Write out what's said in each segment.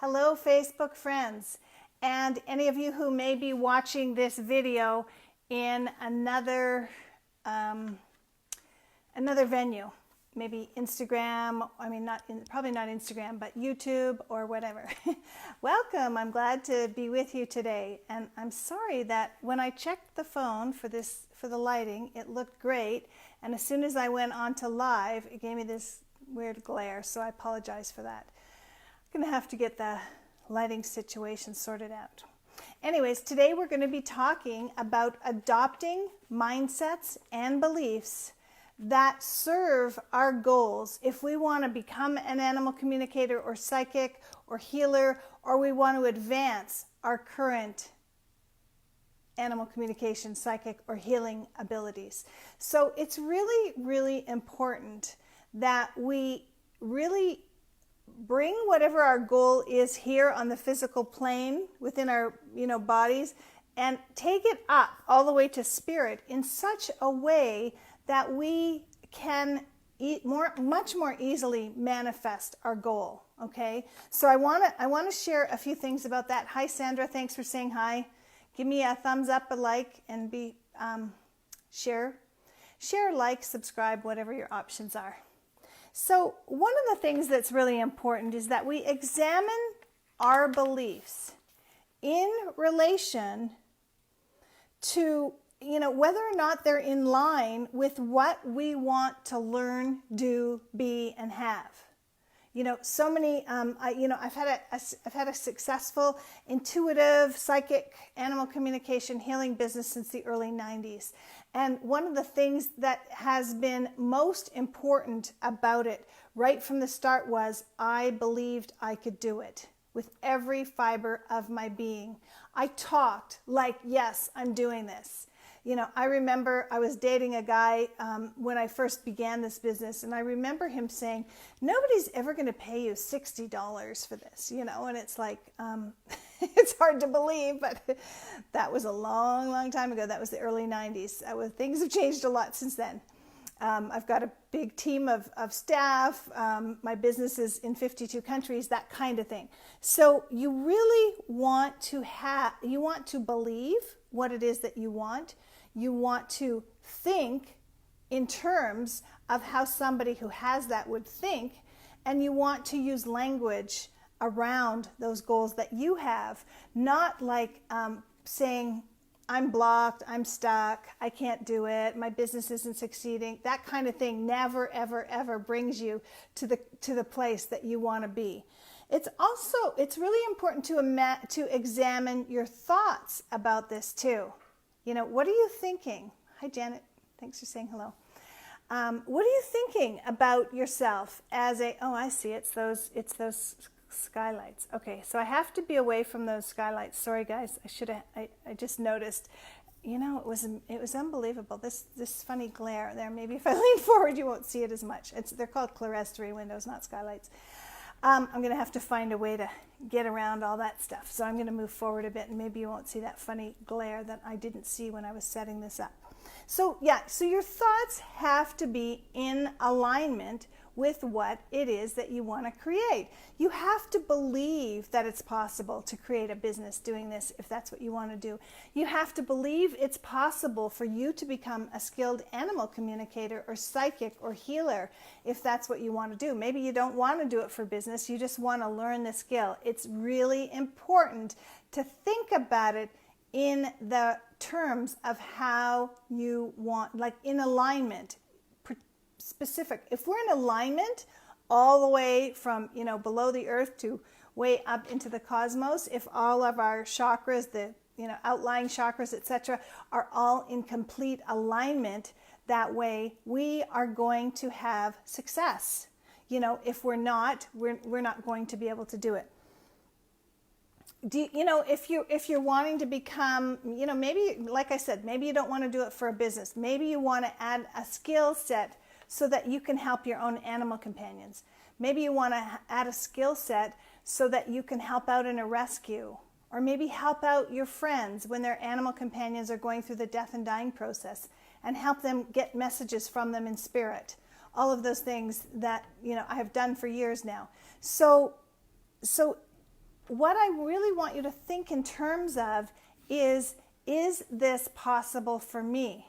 Hello, Facebook friends, and any of you who may be watching this video in another venue, maybe Instagram. Probably not Instagram, but YouTube or whatever. Welcome. I'm glad to be with you today, and I'm sorry that when I checked the phone for the lighting, it looked great, and as soon as I went on to live, it gave me this weird glare. So I apologize for that. I'm going to have to get the lighting situation sorted out. Anyways, today we're going to be talking about adopting mindsets and beliefs that serve our goals. If we want to become an animal communicator or psychic or healer, or we want to advance our current animal communication, psychic, or healing abilities. So it's really, really important that we really bring whatever our goal is here on the physical plane within our bodies and take it up all the way to spirit in such a way that we can much more easily manifest our goal. Okay, so I want to share a few things about that. Hi Sandra, thanks for saying hi. Give me a thumbs up, a like, and share, like, subscribe, whatever your options are. So one of the things that's really important is that we examine our beliefs in relation to, whether or not they're in line with what we want to learn, do, be, and have. So many, I've had a successful, intuitive, psychic, animal communication, healing business since the early 90s. And one of the things that has been most important about it right from the start was I believed I could do it with every fiber of my being. I talked like, yes, I'm doing this. I remember I was dating a guy when I first began this business, and I remember him saying, nobody's ever going to pay you $60 for this, and it's like, it's hard to believe, but that was a long, long time ago. That was the early 90s. Things have changed a lot since then. I've got a big team of staff. My business is in 52 countries, that kind of thing. So you really want to believe what it is that you want. You want to think in terms of how somebody who has that would think, and you want to use language around those goals that you have, not like saying, I'm blocked, I'm stuck, I can't do it, my business isn't succeeding. That kind of thing never, ever, ever brings you to the place that you want to be. It's really important to examine your thoughts about this too. What are you thinking? Hi, Janet. Thanks for saying hello. What are you thinking about yourself as I see, it's those skylights. Okay, so I have to be away from those skylights. Sorry, guys. I just noticed, it was unbelievable. This funny glare there. Maybe if I lean forward, you won't see it as much. They're called clerestory windows, not skylights. I'm going to have to find a way to get around all that stuff. So I'm going to move forward a bit, and maybe you won't see that funny glare that I didn't see when I was setting this up. So your thoughts have to be in alignment with what it is that you want to create. You have to believe that it's possible to create a business doing this if that's what you want to do. You have to believe it's possible for you to become a skilled animal communicator or psychic or healer if that's what you want to do. Maybe you don't want to do it for business, you just want to learn the skill. It's really important to think about it in the terms of how you want, like in alignment. Specific. If we're in alignment all the way from below the earth to way up into the cosmos, if all of our chakras, the outlying chakras, etc., are all in complete alignment, that way we are going to have success. If we're not, we're not going to be able to do it. If you're wanting to become, maybe, like I said, maybe you don't want to do it for a business. Maybe you want to add a skill set so that you can help your own animal companions. Maybe you want to add a skill set so that you can help out in a rescue, or maybe help out your friends when their animal companions are going through the death and dying process and help them get messages from them in spirit. All of those things that I have done for years now. So what I really want you to think in terms of is this possible for me?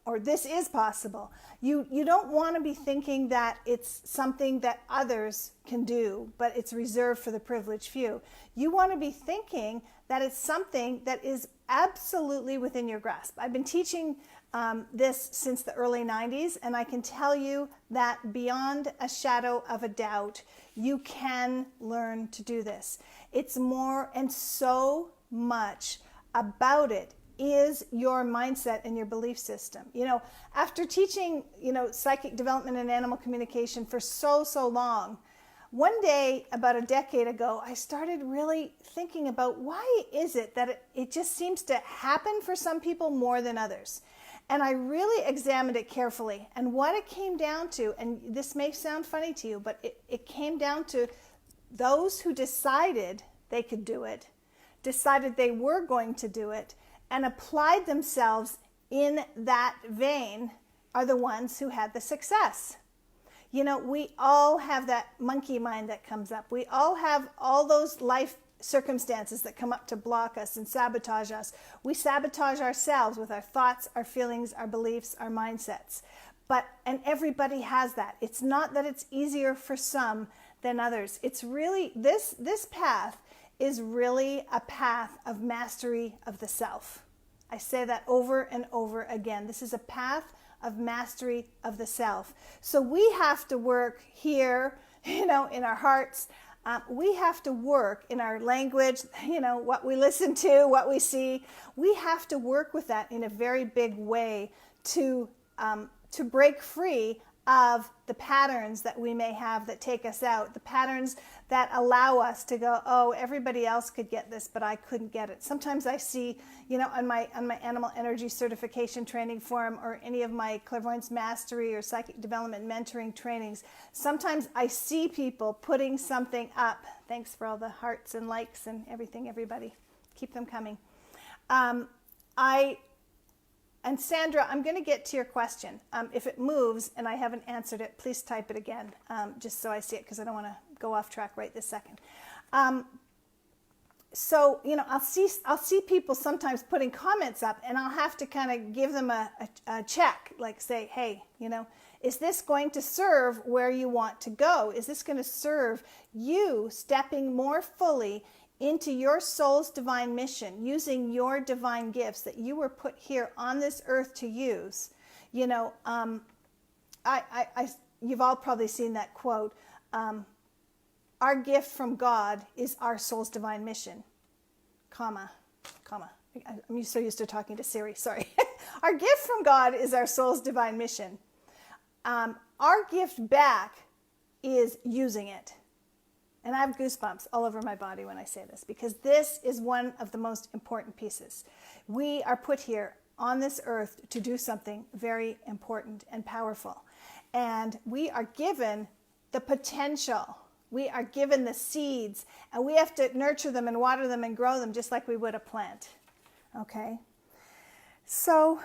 Or this is possible. You don't want to be thinking that it's something that others can do, but it's reserved for the privileged few. You want to be thinking that it's something that is absolutely within your grasp. I've been teaching this since the early 90s, and I can tell you that beyond a shadow of a doubt, you can learn to do this. It's more, and so much about it is your mindset and your belief system. After teaching, psychic development and animal communication for so long, one day about a decade ago, I started really thinking about why is it that it just seems to happen for some people more than others. And I really examined it carefully. And what it came down to, and this may sound funny to you, but it came down to those who decided they could do it, decided they were going to do it, and applied themselves in that vein are the ones who had the success. We all have that monkey mind that comes up. We all have all those life circumstances that come up to block us and sabotage us. We sabotage ourselves with our thoughts, our feelings, our beliefs, our mindsets. And everybody has that. It's not that it's easier for some than others. It's really, this path is really a path of mastery of the self. I say that over and over again. This is a path of mastery of the self. So we have to work here, in our hearts. We have to work in our language, what we listen to, what we see. We have to work with that in a very big way to break free of the patterns that we may have that take us out, the patterns that allow us to go, oh, everybody else could get this, but I couldn't get it. Sometimes I see, on my animal energy certification training forum or any of my clairvoyance mastery or psychic development mentoring trainings, sometimes I see people putting something up. Thanks for all the hearts and likes and everything, everybody. Keep them coming. And Sandra, I'm going to get to your question. If it moves and I haven't answered it, please type it again, just so I see it, because I don't want to go off track right this second. So, I'll see people sometimes putting comments up, and I'll have to kind of give them a check, like say, hey, is this going to serve where you want to go? Is this going to serve you stepping more fully into your soul's divine mission, using your divine gifts that you were put here on this earth to use? You've all probably seen that quote. Our gift from God is our soul's divine mission, comma. I'm so used to talking to Siri, sorry. Our gift from God is our soul's divine mission. Our gift back is using it. And I have goosebumps all over my body when I say this, because this is one of the most important pieces. We are put here on this earth to do something very important and powerful. And we are given the potential. We are given the seeds, and we have to nurture them and water them and grow them just like we would a plant. Okay? So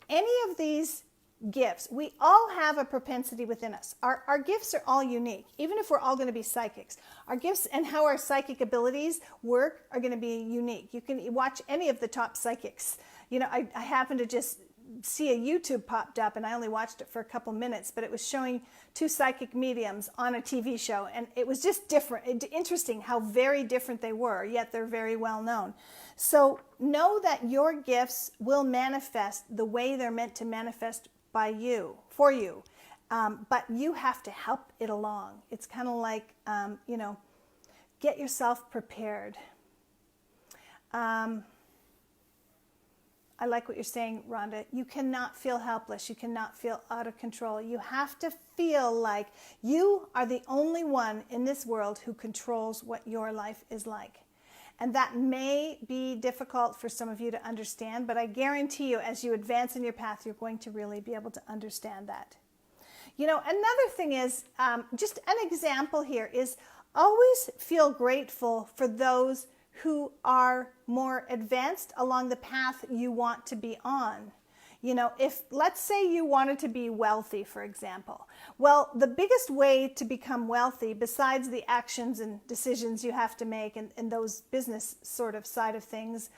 any of these gifts, we all have a propensity within us. Our gifts are all unique, even if we're all going to be psychics. Our gifts and how our psychic abilities work are going to be unique. You can watch any of the top psychics. I happened to just see a YouTube popped up, and I only watched it for a couple minutes, but it was showing two psychic mediums on a TV show, and it was just different. Interesting how very different they were, yet they're very well known. So know that your gifts will manifest the way they're meant to manifest for you, but you have to help it along. It's kind of like, get yourself prepared. I like what you're saying, Rhonda. You cannot feel helpless. You cannot feel out of control. You have to feel like you are the only one in this world who controls what your life is like. And that may be difficult for some of you to understand, but I guarantee you, as you advance in your path, you're going to really be able to understand that. Another thing is, just an example here is always feel grateful for those who are more advanced along the path you want to be on. If let's say you wanted to be wealthy, for example, well, the biggest way to become wealthy, besides the actions and decisions you have to make and those business sort of side of things,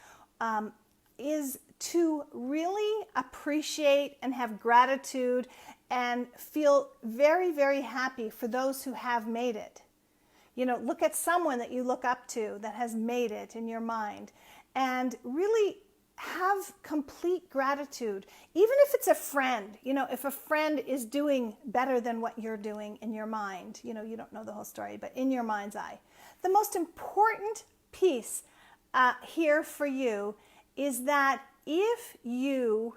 is to really appreciate and have gratitude and feel very, very happy for those who have made it. Look at someone that you look up to that has made it in your mind, and really have complete gratitude. Even if it's a friend, if a friend is doing better than what you're doing in your mind, you don't know the whole story, but in your mind's eye. The most important piece here for you is that if you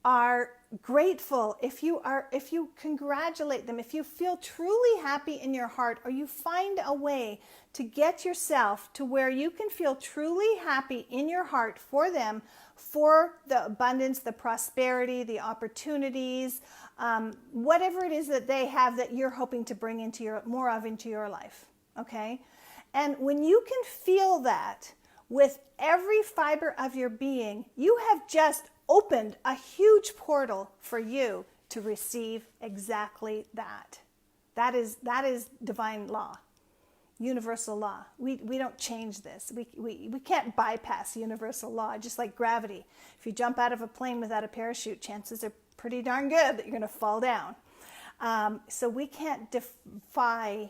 are grateful, if you congratulate them, if you feel truly happy in your heart, or you find a way to get yourself to where you can feel truly happy in your heart for them, for the abundance, the prosperity, the opportunities, whatever it is that they have that you're hoping to bring more of into your life, okay? And when you can feel that with every fiber of your being, you have just opened a huge portal for you to receive exactly that. That is divine law, universal law. We don't change this. We can't bypass universal law, just like gravity. If you jump out of a plane without a parachute, chances are pretty darn good that you're going to fall down. So we can't defy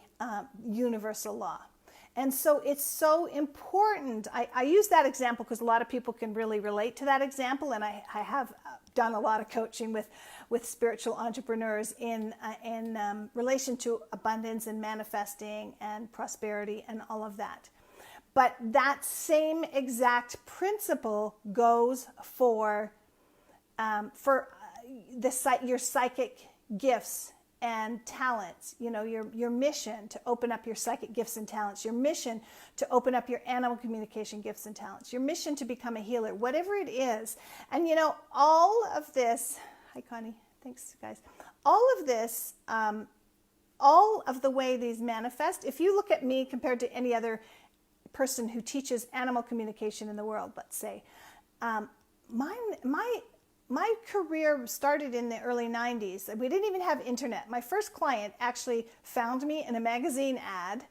universal law. And so it's so important. I use that example because a lot of people can really relate to that example, and I have done a lot of coaching with spiritual entrepreneurs in relation to abundance and manifesting and prosperity and all of that. But that same exact principle goes for your psychic gifts and talents, your mission to open up your psychic gifts and talents, your mission to open up your animal communication gifts and talents, your mission to become a healer, whatever it is. And all of this, hi Connie, thanks guys, all of this, all of the way these manifest, if you look at me compared to any other person who teaches animal communication in the world, let's say, my career started in the early 90s. We didn't even have internet. My first client actually found me in a magazine ad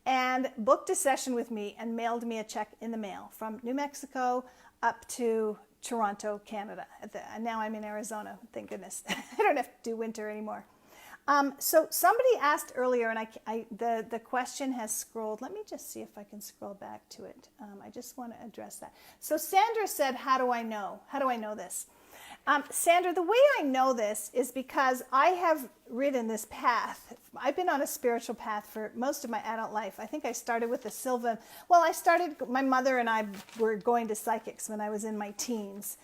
and booked a session with me and mailed me a check in the mail from New Mexico up to Toronto, Canada. Now I'm in Arizona, thank goodness. I don't have to do winter anymore. So somebody asked earlier, and the question has scrolled. Let me just see if I can scroll back to it. I just want to address that. So Sandra said, how do I know? How do I know this? Sandra, the way I know this is because I have ridden this path. I've been on a spiritual path for most of my adult life. I think I started with my mother and I were going to psychics when I was in my teens.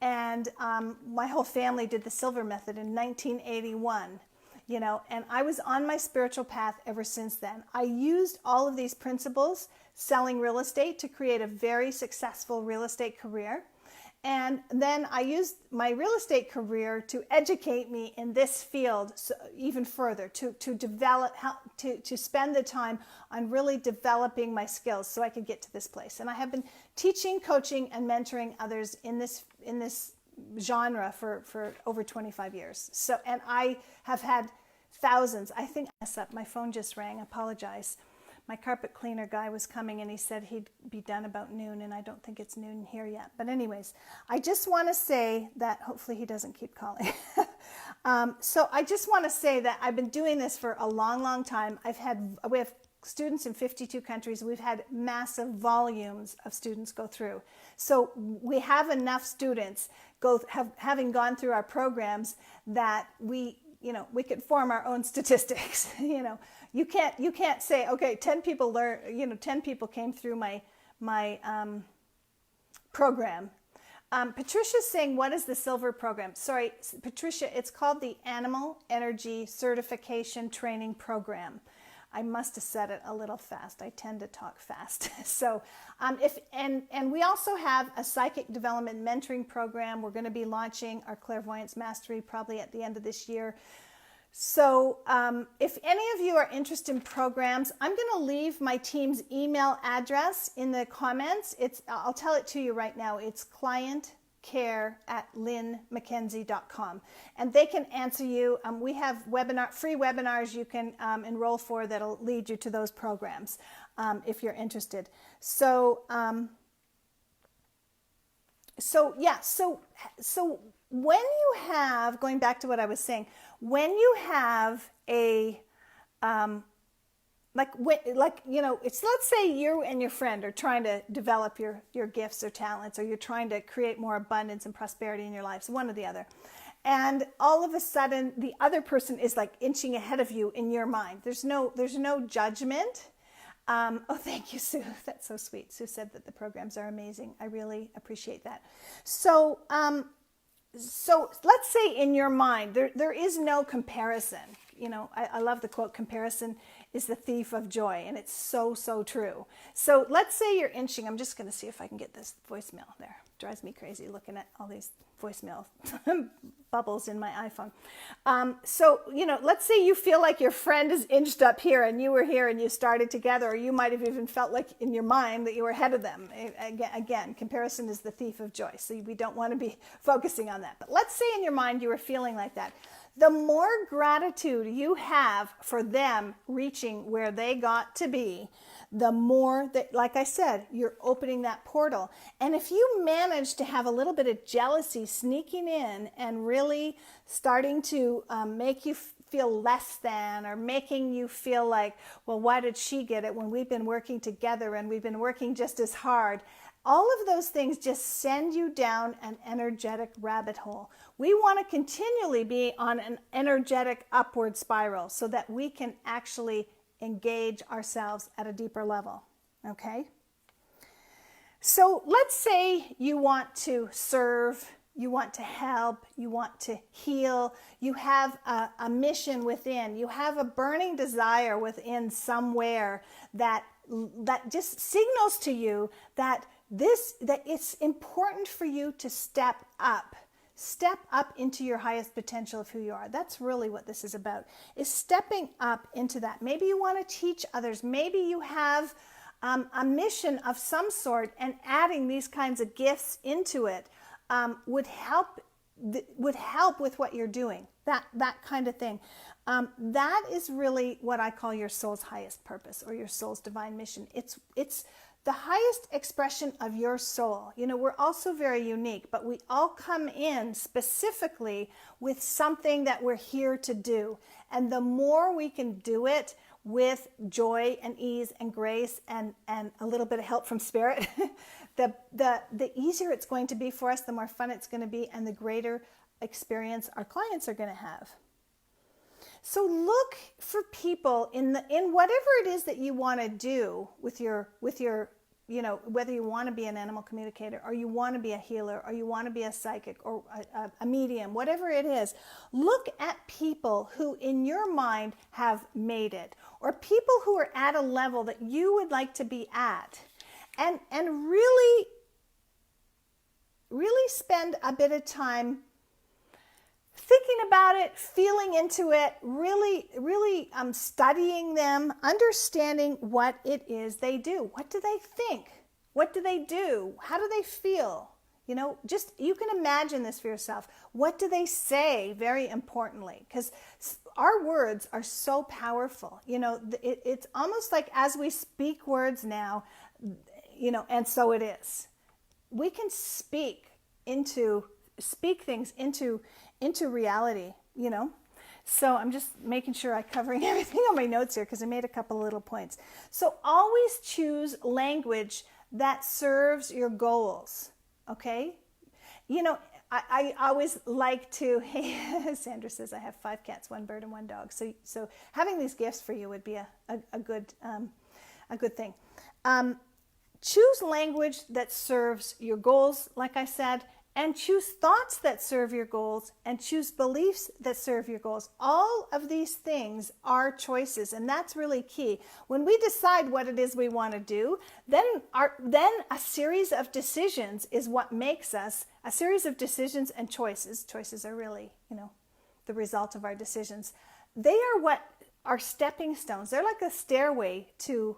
And my whole family did the Silver Method in 1981. And I was on my spiritual path ever since then. I used all of these principles, selling real estate, to create a very successful real estate career. And then I used my real estate career to educate me in this field even further, to develop, to spend the time on really developing my skills so I could get to this place. And I have been teaching, coaching, and mentoring others in this genre for over 25 years. So, and I have had thousands. I think my phone just rang. I apologize. My carpet cleaner guy was coming and he said he'd be done about noon, and I don't think it's noon here yet. But anyways, I just want to say that hopefully he doesn't keep calling. So I just want to say that I've been doing this for a long, long time. We have students in 52 countries. We've had massive volumes of students go through. So we have enough students having gone through our programs that we could form our own statistics. You can't say, okay, 10 people 10 people came through my program. Patricia's saying, what is the Silver program? Sorry, Patricia, it's called the Animal Energy Certification Training Program. I must have said it a little fast. I tend to talk fast. So and we also have a psychic development mentoring program. We're going to be launching our clairvoyance mastery probably at the end of this year. So if any of you are interested in programs, I'm going to leave my team's email address in the comments. I'll tell it to you right now. It's client care@lynnmckenzie.com, and they can answer you. We have free webinars you can enroll for that'll lead you to those programs if you're interested. So when you have, going back to what I was saying, when you have a it's, let's say you and your friend are trying to develop your gifts or talents, or you're trying to create more abundance and prosperity in your lives, one or the other. And all of a sudden the other person is like inching ahead of you in your mind. There's no judgment. Oh, thank you, Sue. That's so sweet. Sue said that the programs are amazing. I really appreciate that. So let's say in your mind, there is no comparison. I love the quote, comparison is the thief of joy. And it's so, so true. So let's say you're inching. I'm just going to see if I can get this voicemail there. Drives me crazy looking at all these voicemail bubbles in my iPhone. Let's say you feel like your friend is inched up here and you were here and you started together, or you might have even felt like in your mind that you were ahead of them. Again, comparison is the thief of joy. So we don't want to be focusing on that. But let's say in your mind you were feeling like that. The more gratitude you have for them reaching where they got to be, the more that, like I said, you're opening that portal. And if you manage to have a little bit of jealousy sneaking in and really starting to make you feel less than, or making you feel like, well, why did she get it when we've been working together and we've been working just as hard? All of those things just send you down an energetic rabbit hole. We want to continually be on an energetic upward spiral so that we can actually engage ourselves at a deeper level. Okay? So let's say you want to serve, you want to help, you want to heal, you have a mission within, you have a burning desire within somewhere that just signals to you that it's important for you to step up into your highest potential of who you are. That's really what this is about, is stepping up into that. Maybe you want to teach others. Maybe you have a mission of some sort, and adding these kinds of gifts into it would help with what you're doing. That kind of thing. That is really what I call your soul's highest purpose, or your soul's divine mission. It's the highest expression of your soul. We're also very unique, but we all come in specifically with something that we're here to do. And the more we can do it with joy and ease and grace and a little bit of help from spirit, the easier it's going to be for us, the more fun it's going to be, and the greater experience our clients are going to have. So look for people in whatever it is that you want to do with your whether you want to be an animal communicator, or you want to be a healer, or you want to be a psychic, or a medium, whatever it is. Look at people who in your mind have made it, or people who are at a level that you would like to be at, and really spend a bit of time thinking about it, feeling into it, really studying them, understanding what it is they do. What do they think? What do they do? How do they feel? Just, you can imagine this for yourself. What do they say, very importantly? Because our words are so powerful. It's almost like as we speak words now, and so it is. We can speak things into reality, So I'm just making sure I'm covering everything on my notes here, because I made a couple of little points. So always choose language that serves your goals, okay? I always like to, Sandra says, I have 5 cats, 1 bird, and 1 dog. So having these gifts for you would be a good thing. Choose language that serves your goals, like I said, and choose thoughts that serve your goals, and choose beliefs that serve your goals. All of these things are choices, and that's really key. When we decide what it is we want to do, then a series of decisions is what makes us, a series of decisions and choices. Choices are really, the result of our decisions. They are what are stepping stones. They're like a stairway to,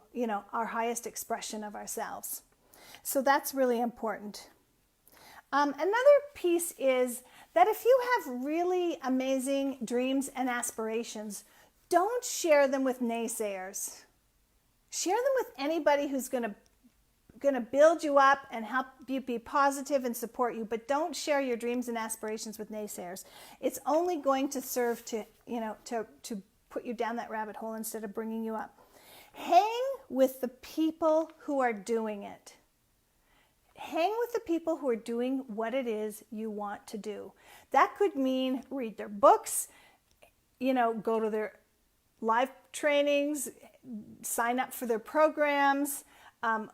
our highest expression of ourselves. So that's really important. Another piece is that if you have really amazing dreams and aspirations, don't share them with naysayers. Share them with anybody who's going to build you up and help you be positive and support you, but don't share your dreams and aspirations with naysayers. It's only going to serve to put you down that rabbit hole instead of bringing you up. Hang with the people who are doing it. Hang with the people who are doing what it is you want to do. That could mean read their books, go to their live trainings, sign up for their programs,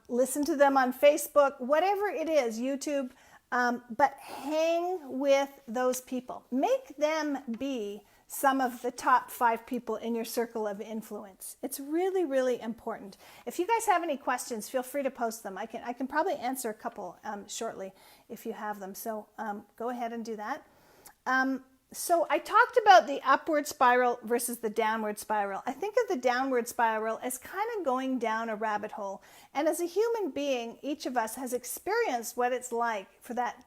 listen to them on Facebook, whatever it is, YouTube, but hang with those people. Make them be some of the top 5 people in your circle of influence. It's really, really important. If you guys have any questions, feel free to post them. I can probably answer a couple shortly if you have them. So go ahead and do that. So I talked about the upward spiral versus the downward spiral. I think of the downward spiral as kind of going down a rabbit hole. And as a human being, each of us has experienced what it's like for that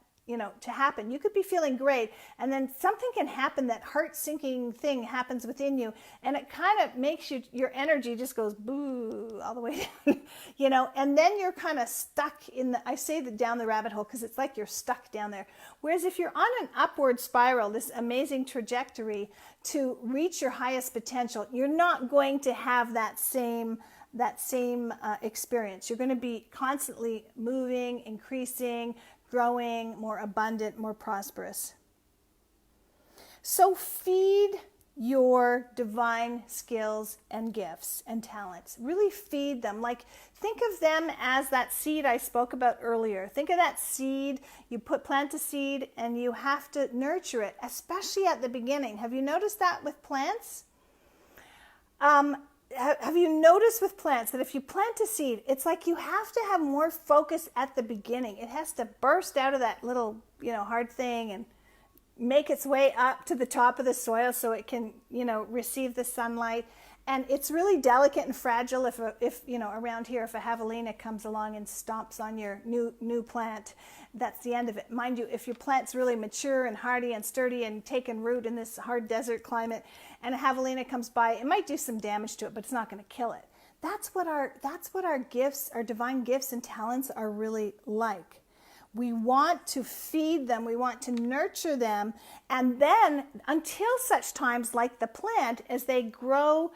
to happen. You could be feeling great, and then something can happen, that heart-sinking thing happens within you, and it kind of makes your energy just goes boo all the way down, and then you're kind of stuck I say down the rabbit hole because it's like you're stuck down there. Whereas if you're on an upward spiral, this amazing trajectory to reach your highest potential, you're not going to have that same experience. You're going to be constantly moving, increasing, growing, more abundant, more prosperous. So feed your divine skills and gifts and talents. Really feed them. Like, think of them as that seed I spoke about earlier. Think of that seed. You plant a seed and you have to nurture it, especially at the beginning. Have you noticed that with plants? Have you noticed with plants that if you plant a seed, it's like you have to have more focus at the beginning. It has to burst out of that little, hard thing and make its way up to the top of the soil so it can, receive the sunlight. And it's really delicate and fragile if around here, if a javelina comes along and stomps on your new plant, that's the end of it. Mind you, if your plant's really mature and hardy and sturdy and taken root in this hard desert climate, and a javelina comes by, it might do some damage to it, but it's not going to kill it. That's what our gifts, our divine gifts and talents are really like. We want to feed them, we want to nurture them, and then until such times, like the plant, as they grow,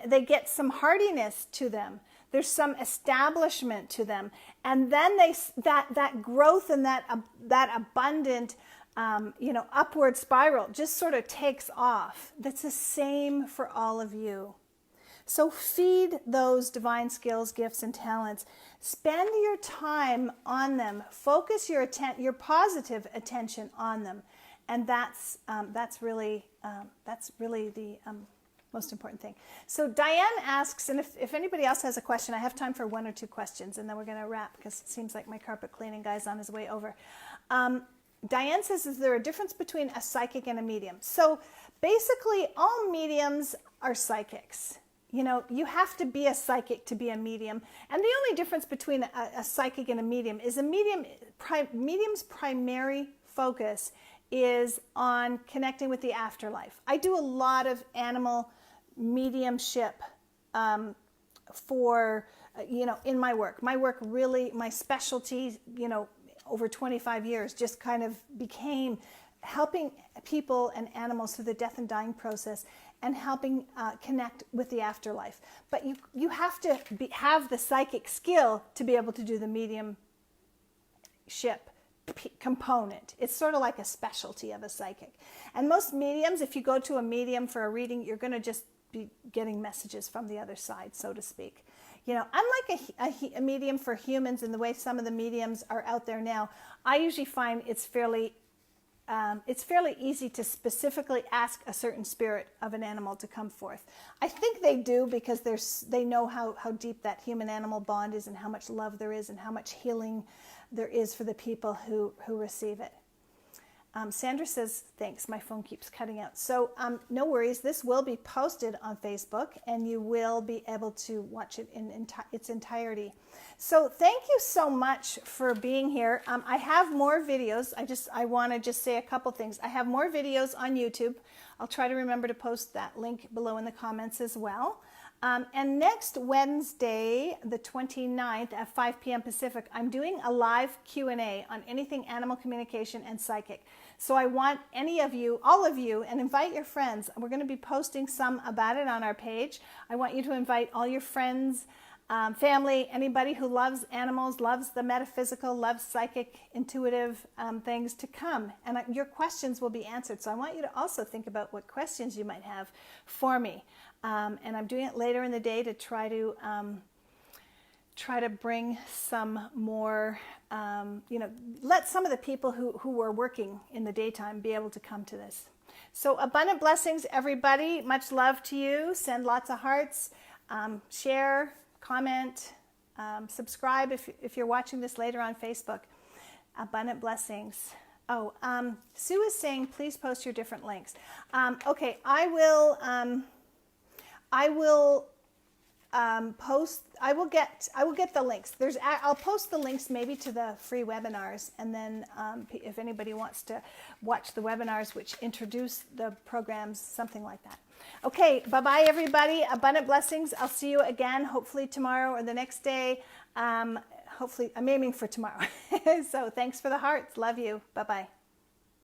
they get some hardiness to them. There's some establishment to them, and then that growth and that abundant, upward spiral just sort of takes off. That's the same for all of you. So feed those divine skills, gifts, and talents. Spend your time on them. Focus your positive attention on them, and that's really the most important thing. So Diane asks, and if anybody else has a question, I have time for 1 or 2 questions, and then we're going to wrap because it seems like my carpet cleaning guy's on his way over. Diane says, is there a difference between a psychic and a medium? So basically, all mediums are psychics. You have to be a psychic to be a medium. And the only difference between a psychic and a medium is medium's primary focus is on connecting with the afterlife. I do a lot of animal mediumship in my work. My specialty, over 25 years just kind of became helping people and animals through the death and dying process and helping connect with the afterlife. But you have to have the psychic skill to be able to do the mediumship component. It's sort of like a specialty of a psychic. And most mediums, if you go to a medium for a reading, you're going to just be getting messages from the other side, so to speak. Unlike a medium for humans in the way some of the mediums are out there now, I usually find it's fairly easy to specifically ask a certain spirit of an animal to come forth. I think they do because they know how deep that human-animal bond is and how much love there is and how much healing there is for the people who receive it. Sandra says, thanks, my phone keeps cutting out. So no worries, this will be posted on Facebook and you will be able to watch it in its entirety. So thank you so much for being here. I have more videos. I want to just say a couple things. I have more videos on YouTube. I'll try to remember to post that link below in the comments as well. And next Wednesday, the 29th at 5 p.m. Pacific, I'm doing a live Q&A on anything animal communication and psychic. So I want any of you, all of you, and invite your friends. We're going to be posting some about it on our page. I want you to invite all your friends, family, anybody who loves animals, loves the metaphysical, loves psychic, intuitive things to come. And your questions will be answered. So I want you to also think about what questions you might have for me. And I'm doing it later in the day to try to bring some more, let some of the people who were working in the daytime be able to come to this. So abundant blessings, everybody. Much love to you. Send lots of hearts. Share, comment, subscribe if you're watching this later on Facebook. Abundant blessings. Oh, Sue is saying, please post your different links. Okay, I will get the links. I'll post the links maybe to the free webinars, and then if anybody wants to watch the webinars which introduce the programs, something like that. Okay, bye-bye everybody. Abundant blessings. I'll see you again, hopefully tomorrow or the next day. Hopefully, I'm aiming for tomorrow. So thanks for the hearts. Love you. Bye-bye.